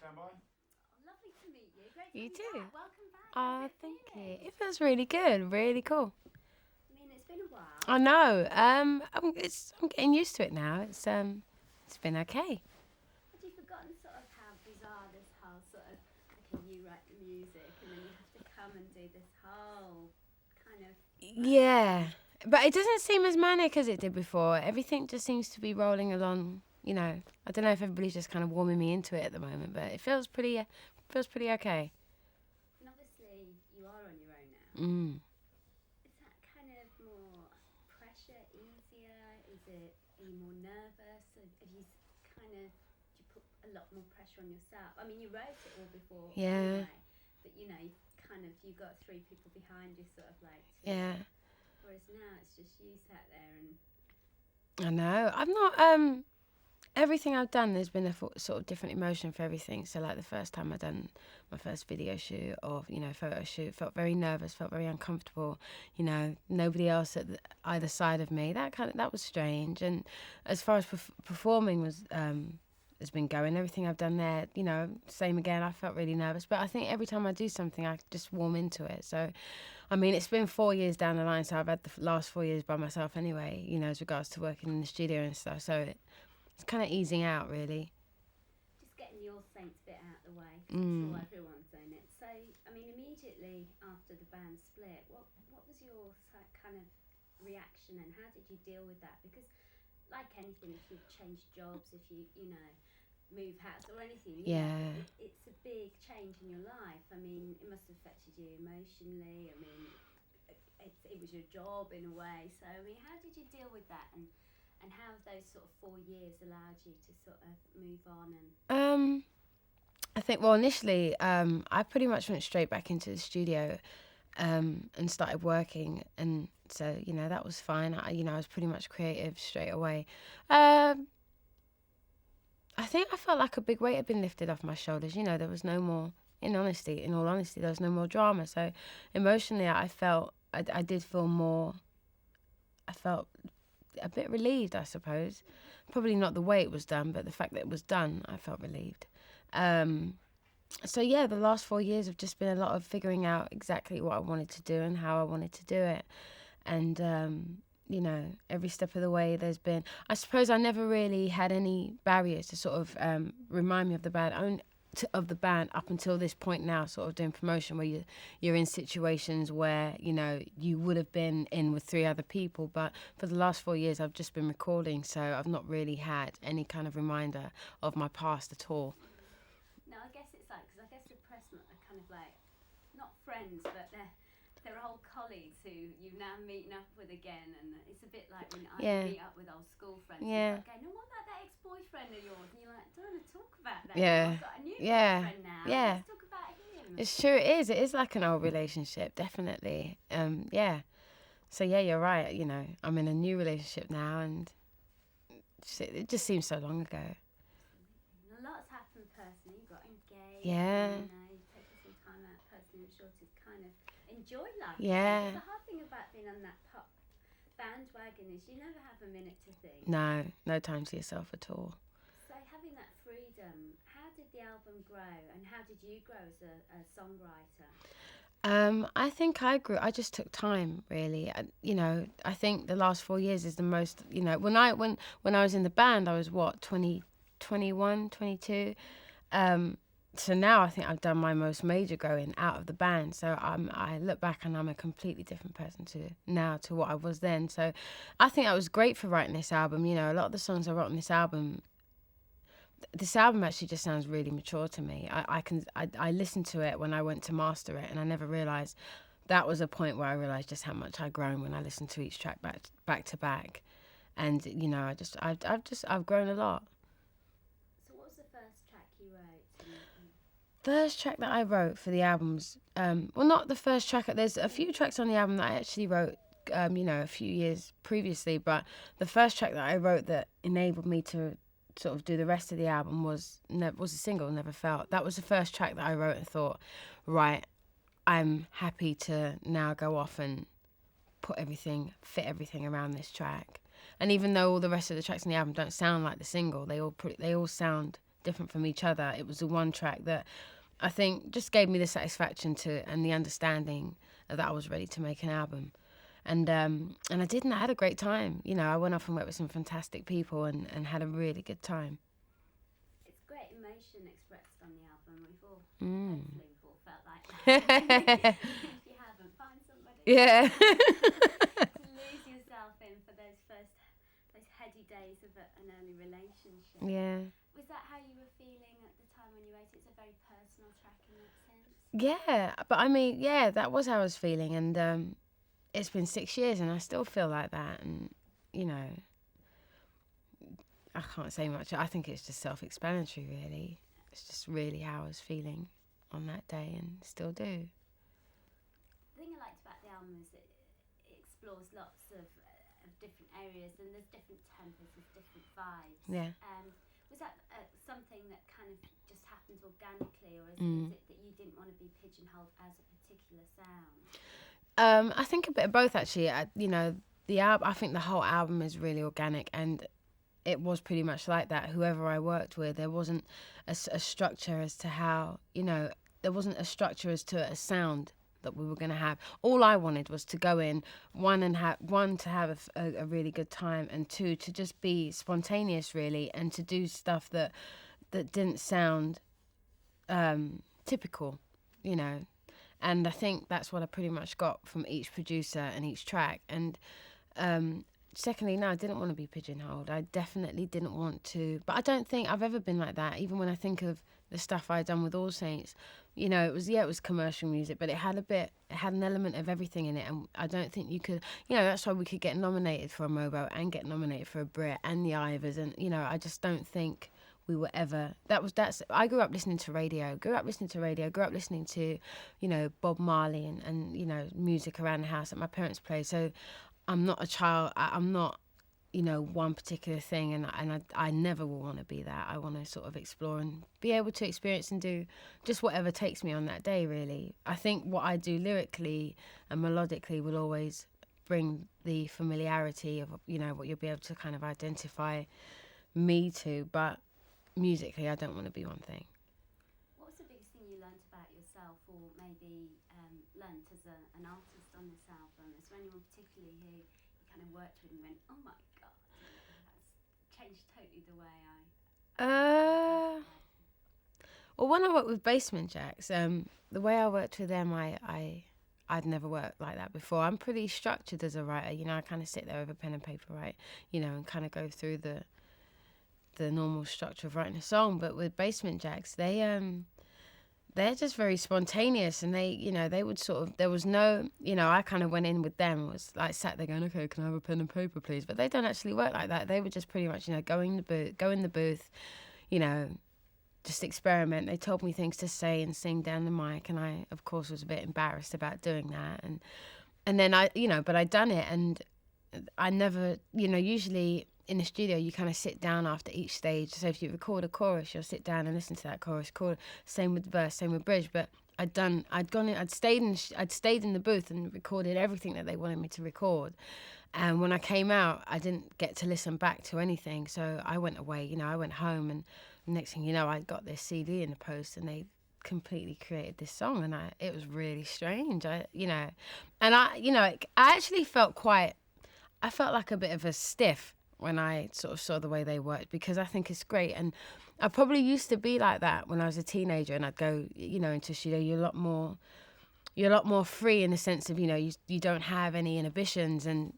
Stand by. Lovely to meet you. Great to You have too. back. Welcome back. Oh, How's thank you. feeling? It feels really good, really cool. I mean, it's been a while. I know. I'm getting used to it now. It's been okay. Had you forgotten sort of how bizarre this whole sort of, okay, you write the music and then you have to come and do this whole kind of... Yeah, but it doesn't seem as manic as it did before. Everything just seems to be rolling along. I don't know if everybody's just kind of warming me into it at the moment, but it feels pretty okay. And obviously you are on your own now. Mm. Is that kind of more pressure, easier? Are you more nervous? Have you kind of, do you put a lot more pressure on yourself? I mean, you wrote it all before Yeah. anyway, but you've got three people behind you sort of like Yeah. whereas now it's just you sat there and... I know. I've not. Everything I've done, there's been a sort of different emotion for everything. So, like the first time I done my first video shoot or photo shoot, felt very nervous, felt very uncomfortable. Nobody else at either side of me. That was strange. And as far as performing has been going, everything I've done there, same again. I felt really nervous, but I think every time I do something, I just warm into it. So, I mean, it's been 4 years down the line, so I've had the last 4 years by myself anyway. As regards to working in the studio and stuff. So it's kind of easing out, really. Just getting your Saints bit out of the way, 'cause I'm sure everyone's doing it. So, I mean, immediately after the band split, what was your kind of reaction and how did you deal with that? Because, like anything, if you change jobs, if you move house or anything, it's a big change in your life. I mean, it must have affected you emotionally. I mean, it was your job in a way. So, I mean, how did you deal with that and how have those sort of 4 years allowed you to sort of move on and... I think, well, initially, I pretty much went straight back into the studio and started working. And so, that was fine. I was pretty much creative straight away. I think I felt like a big weight had been lifted off my shoulders. There was no more, in all honesty, there was no more drama. So emotionally, I did feel more, I felt a bit relieved, I suppose. Probably not the way it was done, but the fact that it was done, I felt relieved. So yeah, the last 4 years have just been a lot of figuring out exactly what I wanted to do and how I wanted to do it. And, every step of the way there's been, I suppose I never really had any barriers to sort of remind me of the band up until this point now, sort of doing promotion where you're in situations where, you would have been in with 3 other people. But for the last 4 years, I've just been recording, so I've not really had any kind of reminder of my past at all. No, I guess it's like, because I guess the press are kind of like, not friends, but they're old colleagues who you're now meeting up with again, and it's a bit like when I meet up with old school friends. Yeah. It's like, no, what about that ex-boyfriend of yours? And you're like, don't want to talk about that. Yeah. I've got a new boyfriend now. Yeah. Let's talk about him. It's true. It is like an old relationship, definitely. Yeah. So yeah, you're right. I'm in a new relationship now, and it just seems so long ago. And a lot's happened personally. You got engaged. Yeah. You've taken some time out personally, I'm sure, to kind of enjoy life. Yeah. The hard thing about being on that pop bandwagon is you never have a minute to think. No time to yourself at all. So having that freedom, how did the album grow and how did you grow as a songwriter? I think I grew. I just took time, really. I think the last 4 years is the most. When I was in the band, I was 21, 22. So now I think I've done my most major growing out of the band. So I look back and I'm a completely different person to what I was then. So I think that was great for writing this album. A lot of the songs I wrote on this album actually just sounds really mature to me. I listened to it when I went to master it, and I never realised that was a point where I realised just how much I'd grown when I listened to each track back to back, and I've grown a lot. So what was the first track you wrote? First track that I wrote for the albums, well, not the first track. There's a few tracks on the album that I actually wrote, a few years previously, but the first track that I wrote that enabled me to sort of do the rest of the album was a single, Never Felt. That was the first track that I wrote and thought, right, I'm happy to now go off and fit everything around this track. And even though all the rest of the tracks in the album don't sound like the single, they all sound different from each other. It was the one track that I think just gave me the satisfaction and the understanding that I was ready to make an album. And I did, and I had a great time. You know, I went off and worked with some fantastic people and had a really good time. It's great emotion expressed on the album. Hopefully we've all felt like that. If you haven't, find somebody. Yeah. To lose yourself in for those heady days of an early relationship. Yeah. Was that how you were feeling at the time when you wrote it? It's a very personal track in that sense. Yeah, but I mean, yeah, that was how I was feeling, and it's been 6 years and I still feel like that. And, you know, I can't say much. I think it's just self-explanatory, really. It's just really how I was feeling on that day and still do. The thing I liked about the album is it explores lots of different areas, and there's different tempos, there's different vibes. Yeah. Was that something that kind of just happens organically, or is it that you didn't want to be pigeonholed as a particular sound? I think a bit of both, actually. You know, I think the whole album is really organic, and it was pretty much like that. Whoever I worked with, there wasn't a structure as to how, you know, there wasn't a structure as to a sound that we were going to have. All I wanted was to go in, one, to have a really good time, and two, to just be spontaneous, really, and to do stuff that didn't sound typical, you know. And I think that's what I pretty much got from each producer and each track. And secondly, no, I didn't want to be pigeonholed. I definitely didn't want to. But I don't think I've ever been like that. Even when I think of the stuff I'd done with All Saints, you know, it was commercial music, but it had an element of everything in it. And I don't think you could, you know, that's why we could get nominated for a Mobo and get nominated for a Brit and the Ivors. And, you know, I just don't think we were ever, I grew up listening to radio, grew up listening to, you know, Bob Marley and you know, music around the house that my parents played. So I'm not a child, I'm not, you know, one particular thing, and I never will want to be that. I want to sort of explore and be able to experience and do just whatever takes me on that day, really. I think what I do lyrically and melodically will always bring the familiarity of, you know, what you'll be able to kind of identify me to, but musically I don't want to be one thing. What was the biggest thing you learnt about yourself, or maybe learnt as an artist on this album? Is there anyone particularly who you kind of worked with and went, oh my god, that's changed totally the way I well, when I worked with Basement Jacks, the way I worked with them, I'd never worked like that before. I'm pretty structured as a writer, you know. I kind of sit there with a pen and paper, right, you know, and kind of go through the normal structure of writing a song. But with Basement Jacks, they're just very spontaneous, and they, you know, they would sort of, there was no, you know, I kind of went in with them, was like sat there going, okay, can I have a pen and paper, please? But they don't actually work like that. They would just pretty much, you know, go in the booth, you know, just experiment. They told me things to say and sing down the mic, and I, of course, was a bit embarrassed about doing that. And then I, you know, but I'd done it, and I never, you know, usually in the studio you kind of sit down after each stage. So if you record a chorus, you'll sit down and listen to that chorus. Same with verse, same with bridge. But I'd stayed in the booth and recorded everything that they wanted me to record. And when I came out, I didn't get to listen back to anything. So I went away, you know, I went home, and next thing you know, I got this CD in the post, and they completely created this song, and it was really strange. I actually felt I felt like a bit of a stiff when I sort of saw the way they worked, because I think it's great. And I probably used to be like that when I was a teenager, and I'd go, you know, into a studio. You're a lot more free in the sense of, you know, you don't have any inhibitions. And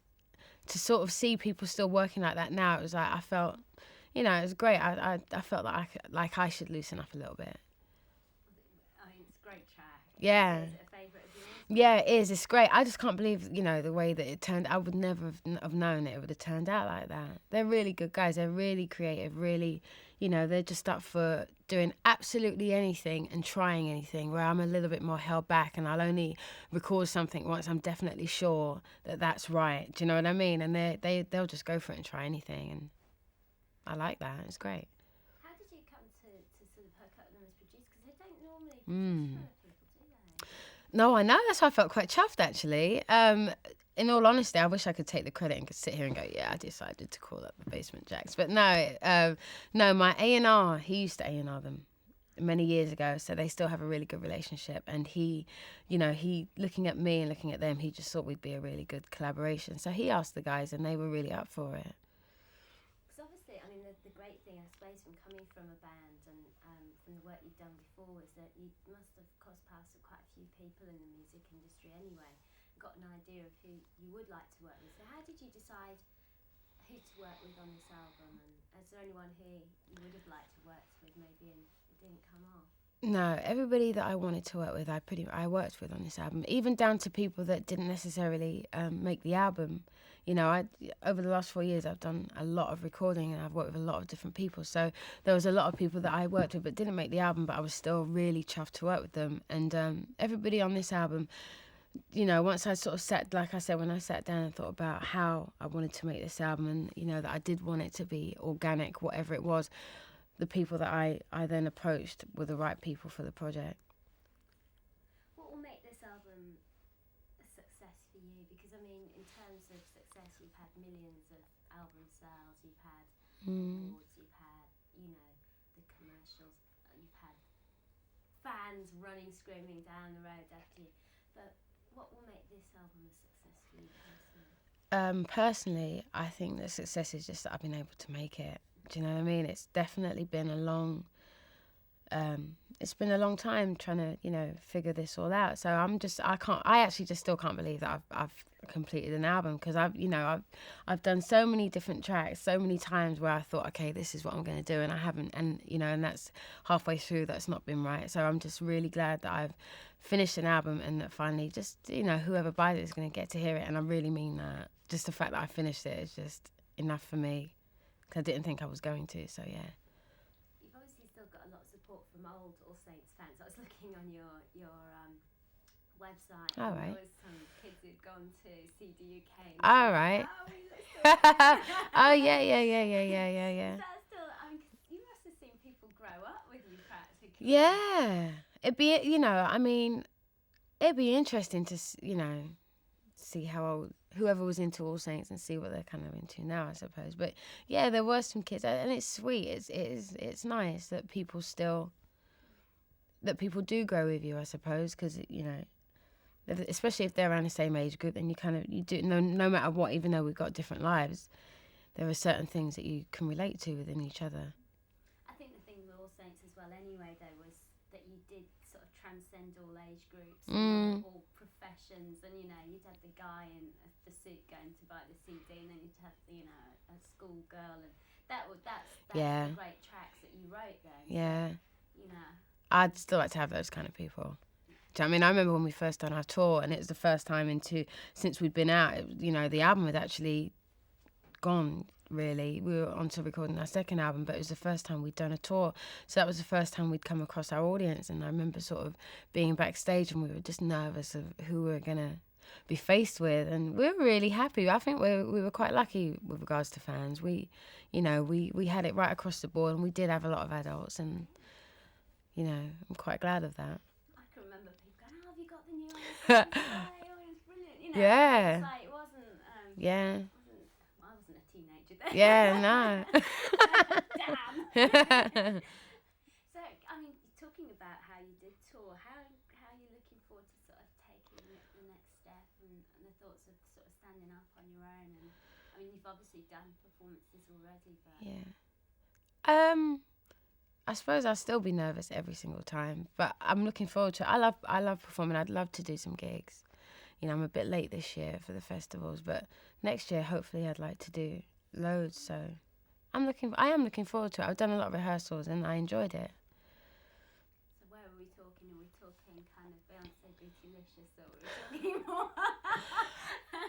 to sort of see people still working like that now, it was like, I felt, you know, it was great. I felt like I should loosen up a little bit. I mean, it's a great track. Yeah. Is it a favourite of yours? Yeah, it is. It's great. I just can't believe, you know, the way that it turned. I would never have known that it would have turned out like that. They're really good guys. They're really creative. Really, you know, they're just up for doing absolutely anything and trying anything. Where I'm a little bit more held back, and I'll only record something once I'm definitely sure that that's right. Do you know what I mean? And they'll just go for it and try anything, and I like that. It's great. How did you come to sort of hook up with them as producers? Because they don't normally produce for people, do they? No, I know. That's why I felt quite chuffed, actually. in all honesty, I wish I could take the credit and could sit here and go, yeah, I decided to call up the Basement Jacks. But no, my A&R, he used to A&R them many years ago, so they still have a really good relationship. And he, looking at me and looking at them, he just thought we'd be a really good collaboration. So he asked the guys, and they were really up for it. Because obviously, I mean, the great thing, I suppose, from coming from a band and from the work you've done before is that you must have crossed paths with quite a few people in the music industry anyway. Got an idea of who you would like to work with. So how did you decide who to work with on this album? And is there anyone here you would have liked to work with maybe and it didn't come off? No, everybody that I wanted to work with, I worked with on this album, even down to people that didn't necessarily make the album. Over the last 4 years, I've done a lot of recording and I've worked with a lot of different people. So there was a lot of people that I worked with but didn't make the album, but I was still really chuffed to work with them. And everybody on this album, once I sort of sat, like I said, when I sat down and thought about how I wanted to make this album and, that I did want it to be organic, whatever it was, the people that I then approached were the right people for the project. What will make this album a success for you? Because, I mean, in terms of success, you've had millions of album sales, you've had awards, you've had, the commercials, you've had fans running, screaming down the road after you. But what will make this album a success for you personally? Personally, I think the success is just that I've been able to make it. Do you know what I mean? It's definitely been a long time trying to, figure this all out. So I actually just still can't believe that I've completed an album, because I've done so many different tracks, so many times where I thought, okay, this is what I'm going to do, and I haven't, and that's halfway through, that's not been right. So I'm just really glad that I've finished an album and that finally just, whoever buys it is going to get to hear it. And I really mean that. Just the fact that I finished it is just enough for me. I didn't think I was going to, so yeah. You've obviously still got a lot of support from old All Saints fans. I was looking on your website. All right. There was some kids who'd gone to CD UK. All right. Oh yeah. Is that still? I mean, 'cause you must have seen people grow up with you practically. Yeah, it'd be interesting to see how old whoever was into All Saints and see what they're kind of into now, I suppose. But yeah, there were some kids, and it's sweet. It's nice that people do grow with you, I suppose, because especially if they're around the same age group, then you do no matter what. Even though we've got different lives, there are certain things that you can relate to within each other. I think the thing with All Saints as well, anyway, though, was that you did sort of transcend all age groups, and all professions, and you'd have the guy in the suit going to buy the CD, and then you'd have a school girl, and that's the great tracks that you wrote then. Yeah. So, I'd still like to have those kind of people. Do you know what I mean? I remember when we first done our tour, and it was the first time since we'd been out, the album had actually gone, really. We were on to recording our second album, but it was the first time we'd done a tour. So that was the first time we'd come across our audience, and I remember sort of being backstage, and we were just nervous of who we were going to be faced with, and we were really happy. I think we were quite lucky with regards to fans. We had it right across the board, and we did have a lot of adults, and I'm quite glad of that. I can remember people going, "Oh, have you got the new album?" Oh, it was brilliant. Yeah. It's like it wasn't. Yeah. I wasn't a teenager then. Yeah, no. Damn. So, I mean, talking about how you did tour, how are you looking forward to sort of taking the next step and the thoughts of sort of standing up on your own? And I mean, you've obviously done performances already, but yeah. I suppose I'll still be nervous every single time, but I'm looking forward to it. I love performing. I'd love to do some gigs. I'm a bit late this year for the festivals, but next year, hopefully, I'd like to do loads. So I am looking forward to it. I've done a lot of rehearsals and I enjoyed it. So where are we talking? Are we talking kind of Beyonce, Bootylicious, or are we talking more?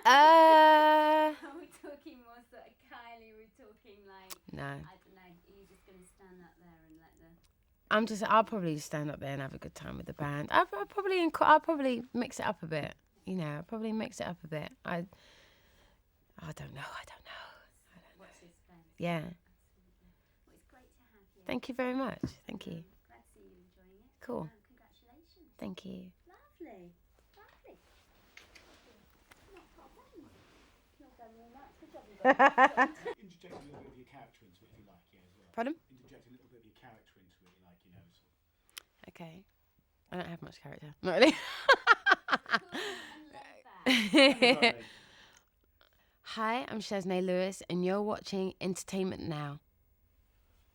Are we talking more sort of Kylie? Are we talking like? No. I don't know. Are you just going to stand up there and let the? I'll probably stand up there and have a good time with the band. I'll probably mix it up a bit. I'll probably mix it up a bit. I don't know. Watch this space. Yeah. Absolutely. Well, it's great to have you. Thank you very much. Thank you. Glad to see you enjoying it. Cool. Congratulations. Thank you. Lovely. Lovely. No problem. Not done all that. Good job, you got it. Interject a little bit of your character into it if you like, yeah, as well. Pardon? Interject a little bit of your character into it, like, you know. Sort of. Okay. I don't have much character. Not really. Hi, I'm Shaznay Lewis, and you're watching Entertainment Now.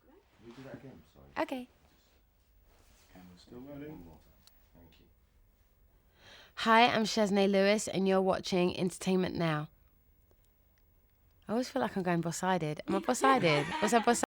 Can we do that again? Sorry. Okay. Camera's still rolling. One more time. Thank you. Hi, I'm Shaznay Lewis, and you're watching Entertainment Now. I always feel like I'm going boss-sided. Am I boss-sided? Was I boss